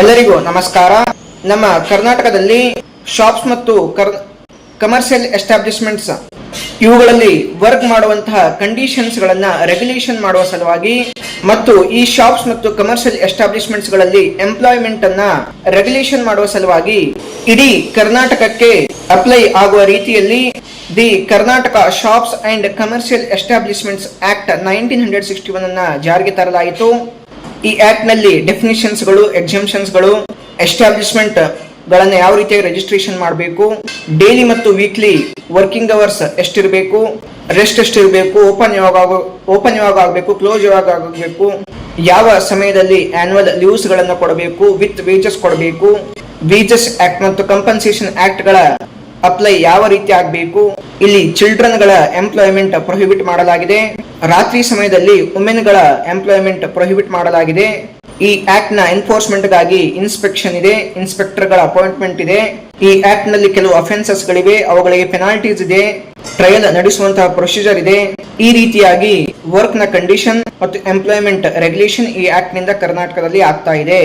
ಎಲ್ಲರಿಗೂ ನಮಸ್ಕಾರ. ನಮ್ಮ ಕರ್ನಾಟಕದಲ್ಲಿ ಶಾಪ್ಸ್ ಮತ್ತು ಕಮರ್ಷಿಯಲ್ ಎಸ್ಟಾಬ್ಲಿಷ್ಮೆಂಟ್ಸ್ ಇವುಗಳಲ್ಲಿ ವರ್ಕ್ ಮಾಡುವಂತಹ ಕಂಡೀಷನ್ಸ್ ಗಳನ್ನ ರೆಗ್ಯುಲೇಷನ್ ಮಾಡುವ ಸಲುವಾಗಿ ಮತ್ತು ಈ ಶಾಪ್ಸ್ ಮತ್ತು ಕಮರ್ಷಿಯಲ್ ಎಸ್ಟಾಬ್ಲಿಷ್ಮೆಂಟ್ಸ್ ಗಳಲ್ಲಿ ಎಂಪ್ಲಾಯ್ಮೆಂಟ್ ಅನ್ನ ರೆಗ್ಯುಲೇಷನ್ ಮಾಡುವ ಸಲುವಾಗಿ ಇಡೀ ಕರ್ನಾಟಕಕ್ಕೆ ಅಪ್ಲೈ ಆಗುವ ರೀತಿಯಲ್ಲಿ the Karnataka shops and commercial establishments act 1961 ಅನ್ನ ಜಾರಿಗೆ ತರಲಾಯಿತು. ಈ ಆಕ್ಟ್ ನಲ್ಲಿ ಡೆಫಿನಿಷನ್ಸ್ ಗಳು, ಎಕ್ಸಂಪ್ಷನ್ಸ್ ಗಳು, ಎಸ್ಟಾಬ್ಲಿಷ್ಮೆಂಟ್ ಗಳನ್ನ ಯಾವ ರೀತಿಯಾಗಿ ರಿಜಿಸ್ಟ್ರೇಷನ್ ಮಾಡಬೇಕು, ಡೈಲಿ ಮತ್ತು ವೀಕ್ಲಿ ವರ್ಕಿಂಗ್ ಅವರ್ಸ್ ಎಷ್ಟಿರಬೇಕು, ರೆಸ್ಟ್ ಎಷ್ಟಿರಬೇಕು, ಓಪನ್ ಯಾವಾಗ ಆಗಬೇಕು, ಕ್ಲೋಸ್ ಯಾವಾಗ ಆಗಬೇಕು, ಯಾವ ಸಮಯದಲ್ಲಿ ಆನ್ಯುವಲ್ ಲೀವ್ಸ್ ಗಳನ್ನ ಕೊಡಬೇಕು, ವಿತ್ ವೇಜಸ್ ಕೊಡಬೇಕು, ವೇಜಸ್ ಆಕ್ಟ್ ಮತ್ತು ಕಂಪನ್ಸೇಷನ್ ಆಕ್ಟ್ ಗಳ ಅಪ್ಲೈ ಯಾವ ರೀತಿ ಆಗಬೇಕು, ಇಲ್ಲಿ ಚಿಲ್ಡ್ರನ್ ಗಳ ಎಂಪ್ಲಾಯ್ಮೆಂಟ್ ಪ್ರೊಹಿಬಿಟ್ ಮಾಡಲಾಗಿದೆ, ರಾತ್ರಿ ಸಮಯದಲ್ಲಿ ವುಮೆನ್ ಗಳ ಎಂಪ್ಲಾಯ್ಮೆಂಟ್ ಪ್ರೊಹಿಬಿಟ್ ಮಾಡಲಾಗಿದೆ. ಈ ಆಕ್ಟ್ ನ ಎನ್ಫೋರ್ಸ್ಮೆಂಟ್ ಗಾಗಿ ಇನ್ಸ್ಪೆಕ್ಷನ್ ಇದೆ, ಇನ್ಸ್ಪೆಕ್ಟರ್ ಗಳ ಅಪಾಯಿಂಟ್ಮೆಂಟ್ ಇದೆ. ಈ ಆಕ್ಟ್ ನಲ್ಲಿ ಕೆಲವು ಅಫೆನ್ಸಸ್ ಗಳಿವೆ, ಅವುಗಳಿಗೆ ಪೆನಾಲ್ಟೀಸ್ ಇದೆ, ಟ್ರಯಲ್ ನಡೆಸುವಂತಹ ಪ್ರೊಸೀಜರ್ ಇದೆ. ಈ ರೀತಿಯಾಗಿ ವರ್ಕ್ ನ ಕಂಡೀಷನ್ ಮತ್ತು ಎಂಪ್ಲಾಯ್ಮೆಂಟ್ ರೆಗ್ಯುಲೇಷನ್ ಈ ಆಕ್ಟ್ ನಿಂದ ಕರ್ನಾಟಕದಲ್ಲಿ ಆಗ್ತಾ ಇದೆ.